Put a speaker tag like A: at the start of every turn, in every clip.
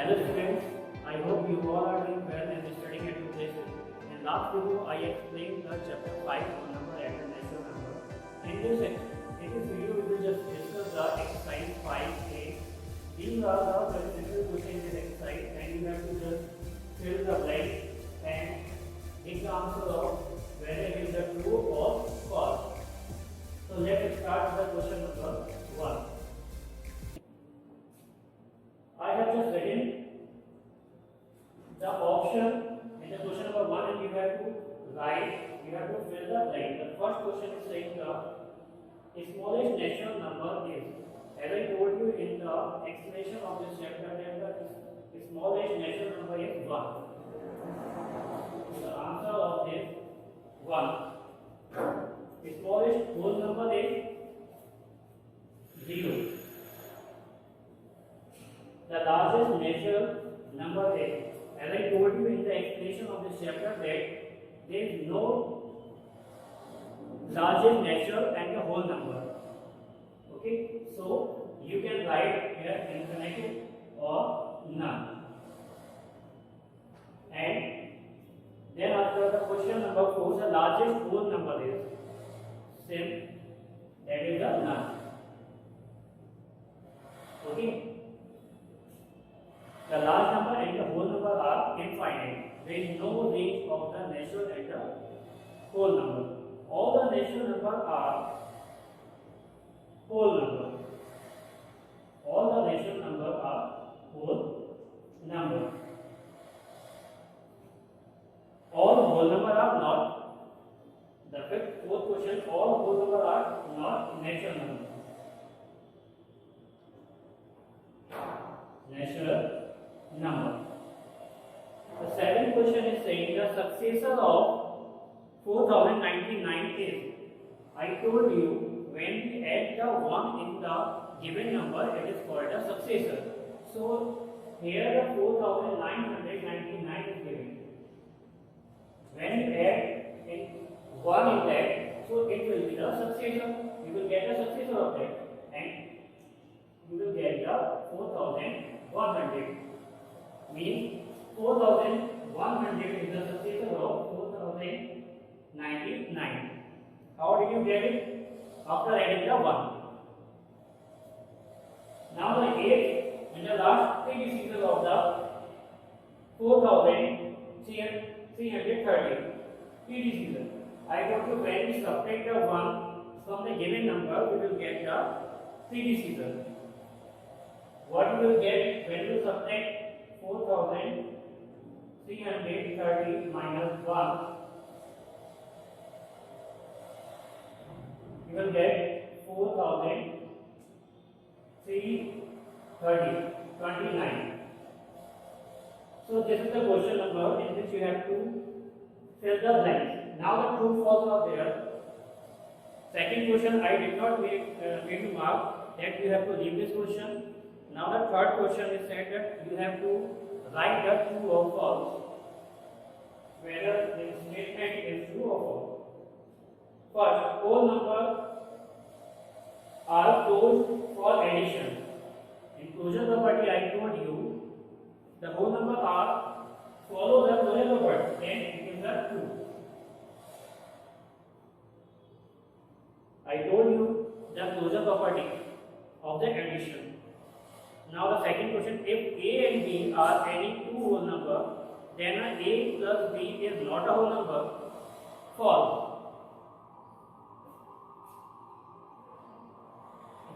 A: Hello students, I hope you all are doing well and studying at your places. In last video, I explained the chapter 5 on number and the natural number. In this video, we will just discuss the exercise 5A. These are the very simple questions in this exercise and you have to just fill the blank and take the answer of whether it is the true or false. So let's start with the question number 1. I have just written the option in the question number 1 and you have to write, you have to fill the blank. The first question is saying the smallest natural number is, as I told you in the explanation of this chapter, that the smallest natural number is 1. The answer of this 1. The smallest whole number is 0. The largest natural number is, as I told you in the explanation of this chapter, that there is no largest natural and the whole number. Okay, so you can write here infinitive or none. And then after the question number 4, the largest whole number is same, that is the none. Okay. The large number and the whole number are infinite. There is no range of the natural and the whole number. All the natural numbers are whole number. All the natural numbers are whole number. All whole numbers are not. The fourth question, all whole numbers are not natural numbers. Natural number. The seventh question is saying the successor of 4099 is. I told you when we add the 1 in the given number, it is called a successor. So here the 4999 is given. When you add in 1 in that, so it will be the successor. You will get a successor of that, and you will get the 4100. Means 4100 is the successor of 4099. How did you get it? After adding the 1. Now the 8 and the last 3 digits of the 4330. 3 digits. I got to when we subtract the 1 from the given number, we will get the 3 digits. What we will get when we subtract 4330 minus 1, you will get 4329. So this is the question number in which you have to fill the blanks. Now the true false are there. Second question I did not make to mark, that you have to leave this question. Now the third question is said that you have to write the true or false, whether the statement is true or false. First, whole numbers are closed for addition. In closure property, I told you the whole number are follow the closure property, then it is the true. I told you the closure property of the addition. Now the second question, if A and B are any two whole number, then A plus B is not a whole number. False.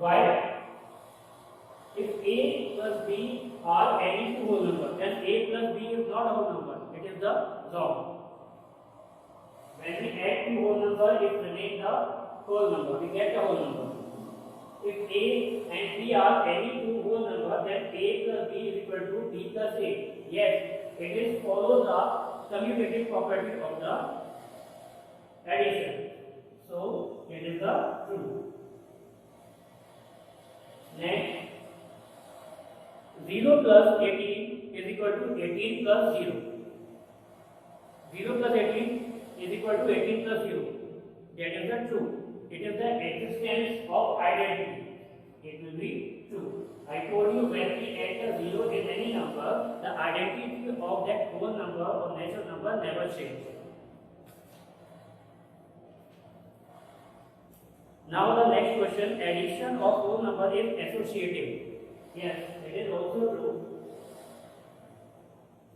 A: Why? If A plus B are any two whole number, then A plus B is not a whole number. It is the wrong. When we add two whole numbers, it remains the whole number. We get the whole number. If A and B are any two whole number, then A plus B is equal to B plus A. Yes, it is follow the commutative property of the addition. So it is the true. Next, 0 plus 18 is equal to 18 plus 0. 0 plus 18 is equal to 18 plus 0. That is the true. It is the existence of identity. It will be true. I told you when we add a zero in any number, the identity of that whole number or natural number never changes. Now the next question, addition of whole number is associative. Yes, it is also true.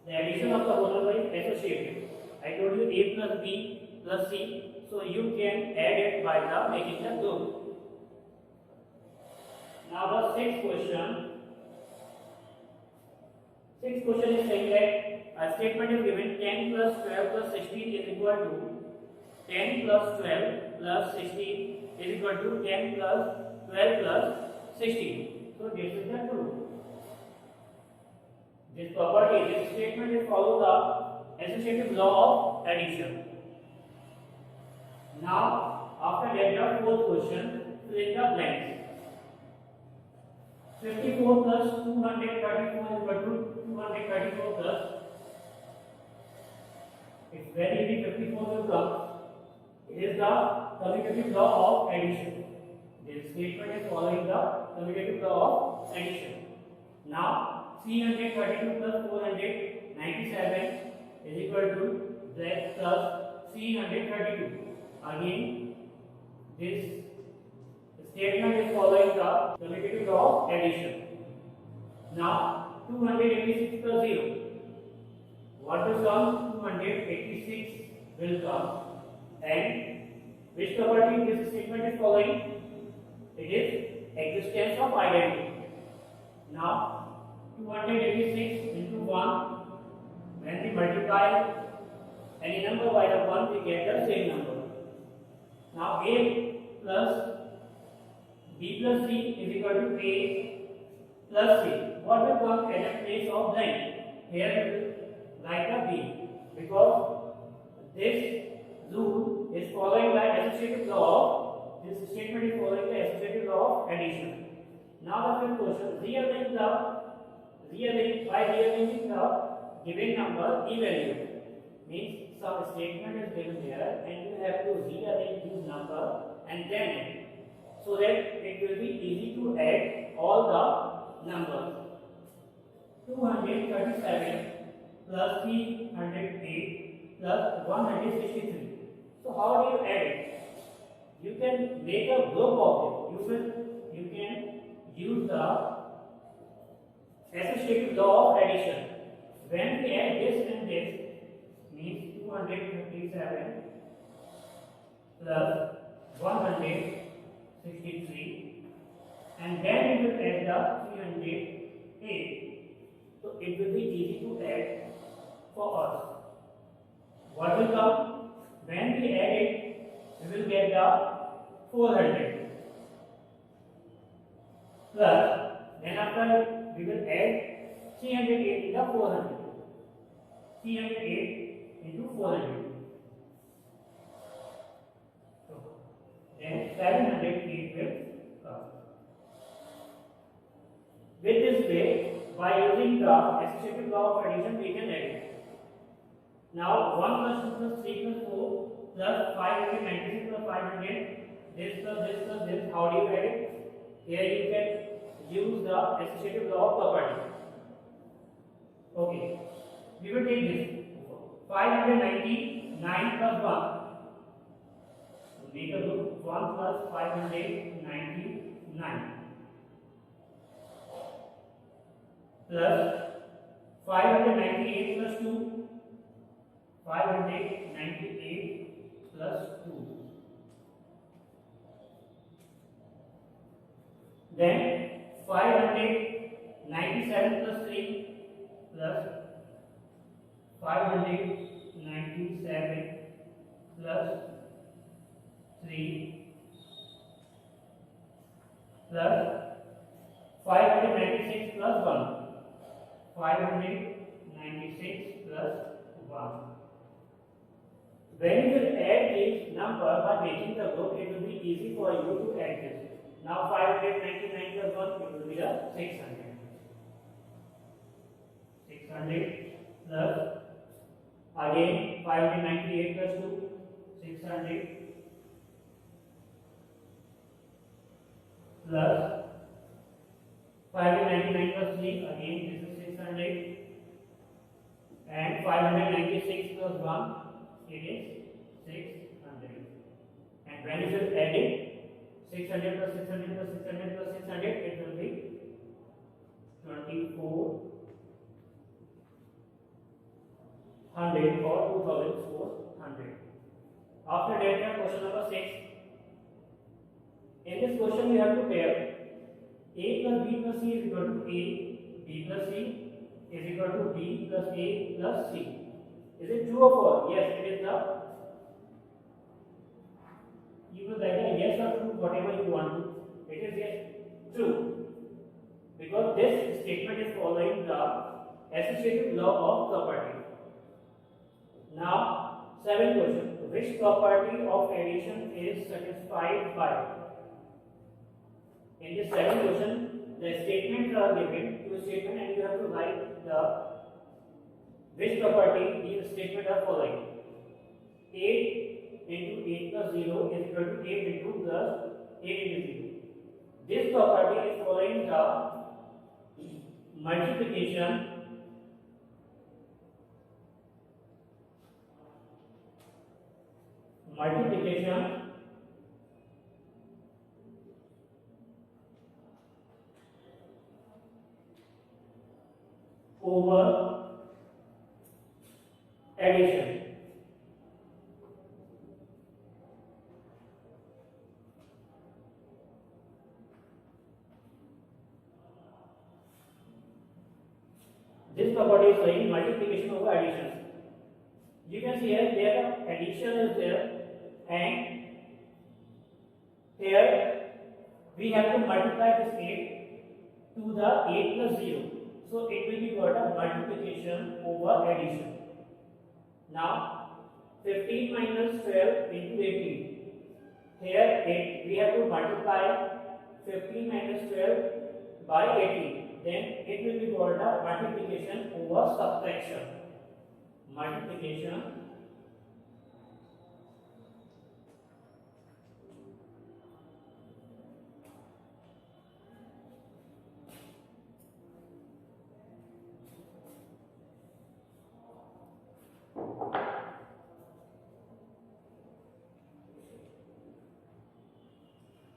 A: The addition of the whole number is associative. I told you a plus b plus c, so you can add it by the making the group. Now the sixth question. Sixth question is saying that a statement is given 10 plus 12 plus 16 is equal to 10 plus 12 plus 16 is equal to 10 plus 12 plus 16. So this is the truth. This property, this statement is follow the associative law of addition. Now, after that, the fourth question, fill in the blanks. 54 plus 234 is equal to 234 plus. It's very easy, 54 will come. It is the commutative law of addition. This statement is following the commutative law of addition. Now, 332 plus 497 is equal to plus 332. Again, this statement is following the commutative law of addition. Now, 286 plus 0. What will come? 286 will come. And which property this statement is following? It is existence of identity. Now, 286 into 1, when we multiply any number by the 1, we get the same number. Now, a plus b plus c is equal to a plus c. What will come at the place of blank? Here we will write a b, because this rule is following the associative law. This statement is following the associative law of addition. Now the fifth question, rearrange by rearranging the given number e-value. Means some statement is given here and you have to rearrange this number and then add, so that it will be easy to add all the numbers. 237 plus 308 plus 163. So how do you add it? You can make a group of it. You can use the associative law of addition. When we add this and this, means 257 plus 163, and then we will add the 308. So it will be easy to add for us. What will come? When we add it, we will get the 400 plus, then after we will add 308 in the 400. 308 into 400. So, then 708 will come. With this way, by using the associative law of addition, we can add it. Now 1 plus 2 plus 3 plus 4 plus 596 plus 500, this plus this plus this, how do you add it? Here you can use the associative law of property. Okay, we will take this 599 plus 1. Make a group 1 plus 599 plus 598 plus 2. 598 plus 2. Then 597 plus 3 plus 597 plus 3 plus 596 plus 1. 596 plus 1. When you will add this number by making the group, it will be easy for you to add this. Now 599 plus 1, it will be the 600. 600 plus again 598 plus 2, 600 plus 599 plus 3, again this is 600, and 596 plus 1, it is 600. And when it is added, 600 plus 600 plus 600 plus 600, it will be 2400 or 2400. After that, question number 6. In this question, we have to pair a plus b plus c is equal to a, b plus c is equal to b plus a plus c. Is it true or false? Yes, it is the. You will write a yes or true, whatever you want to. It is yes, true. Because this statement is following the associative law of property. Now, 7th question. Which property of addition is satisfied by? In this 7th question, the statements are given to a statement and you have to write the which property these statements are following. 8 into 8 plus 0 is equal to 8 into plus 8 into 0. This property is following the multiplication over addition. This property is saying multiplication over addition. You can see here there addition is there, and here we have to multiply this 8 to the 8 plus 0. So it will be got a multiplication over addition. Now 15 minus 12 into 18. Here we have to multiply 15 minus 12 by 18. Then it will be called a multiplication over subtraction. Multiplication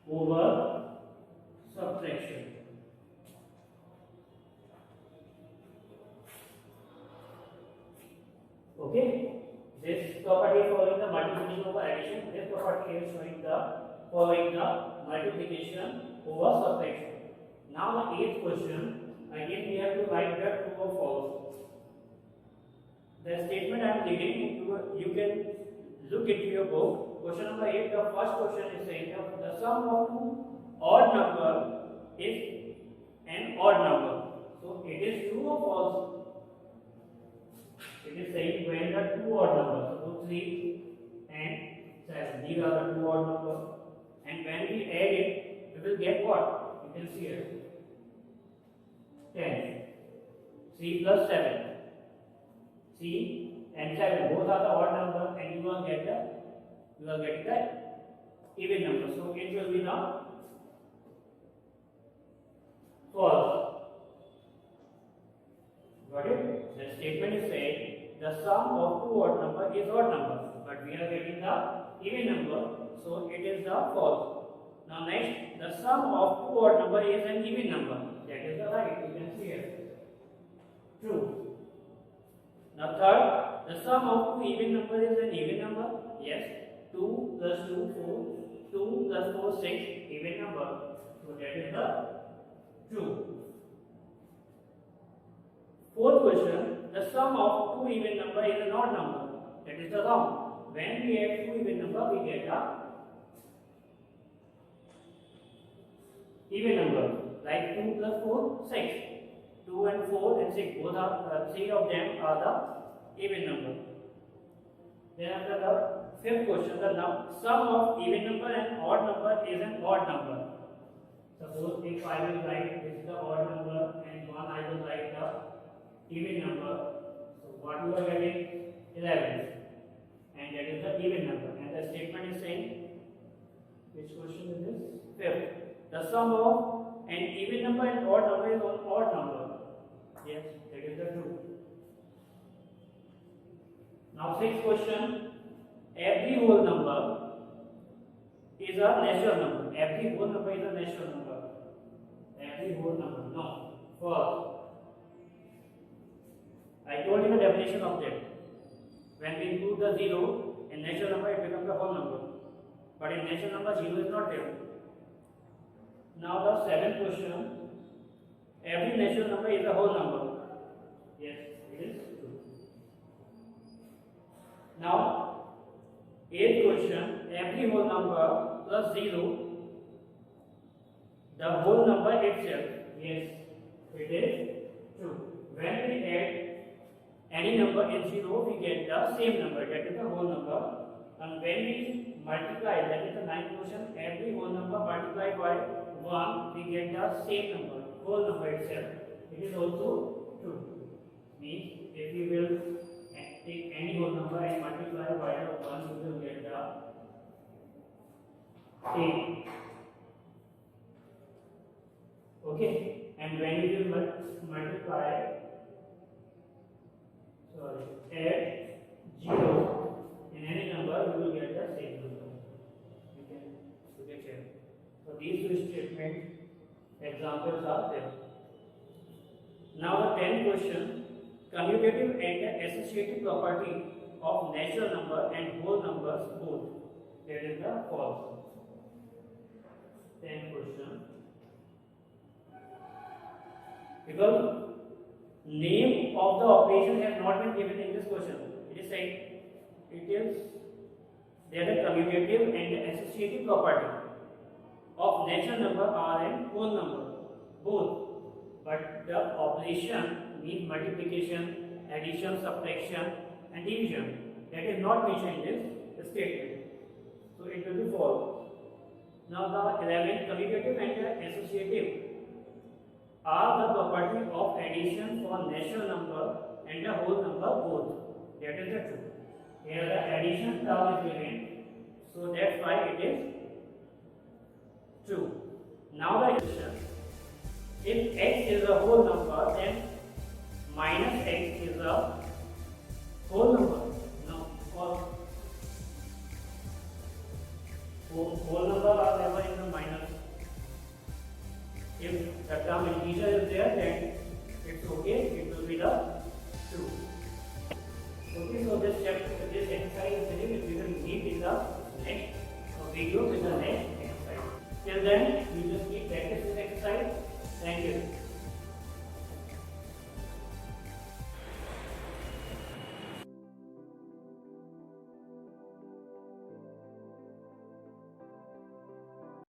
A: over subtraction. Okay, this property is following the multiplication over addition. This property is showing the following the multiplication over subtraction. Now the 8th question, again we have to write the true or false. The statement I am reading, you can look into your book. Question number 8, the first question is saying that the sum of two odd number is an odd number. So it is true or false? It is saying when the two odd numbers, so 3 and 7, these are the two odd numbers, and when we add it, we will get what? You can see here 10. 3 plus 7. 3 and 7, both are the odd number, and you will get the even number. So it will be the false. Got it? The statement is saying the sum of two odd number is odd number, but we are getting the even number, so it is the false. Now next, the sum of two odd number is an even number. That is the right. You can see it. True. Now third, the sum of two even number is an even number. Yes. 2 plus 2 4. 2 plus 4 6. Even number. So that is the true. Fourth question, the sum of two even number is an odd number. That is the wrong. When we add two even number, we get a even number. Like 2 plus 4 6. 2 and 4 and 6, both are 3 of them are the even number. Then after the fifth question, the sum of even number and odd number is an odd number. Suppose if I will write this is the odd number and one I will write the even number. So what you are getting? 11, and that is the even number. And the statement is saying, which question is this? Fifth. The sum of and even number and odd number is on odd number. Yes, that is the true. Now sixth question, every whole number is a natural number. Every whole number is a natural number. Every whole number. No. First, I told you the definition of that. When we include the zero in natural number, it becomes a whole number. But in natural number, zero is not there. Now the seventh question, every natural number is a whole number. Yes, it is true. Now, eighth question, every whole number plus zero, the whole number itself. Yes, it is true. When we add any number in zero, we get the same number, that is the whole number. And when we multiply, that is the ninth question, every whole number multiplied by 1, we get the same number, whole number itself. It is also true. Means if we will take any whole number and multiply by 1, we will get the same. Okay, and when we will multiply, add 0 in any number, we will get the same number. You can look at here. So these two statement examples are there. Now the 10th question, commutative and associative property of natural number and whole numbers both. That is the false. 10th question. Because name of the operation has not been given in this question. It is saying it is there the commutative and associative property of natural number are and whole number both, but the operation means multiplication, addition, subtraction, and division. That is not mentioned in this statement, so it will be false. Now the 11th, commutative and associative are the property of addition for natural number and the whole number both. That is the truth. Here the addition term is given, so that's why it is true. Now the question: if x is a whole number, then minus x is a whole number. No, or whole number are never in the minus. If the term integer is there, then it's okay, it will be the true. Okay, so this exercise is finished. We will meet in the next video with the next exercise. Till then, you just keep practice this exercise. Thank you.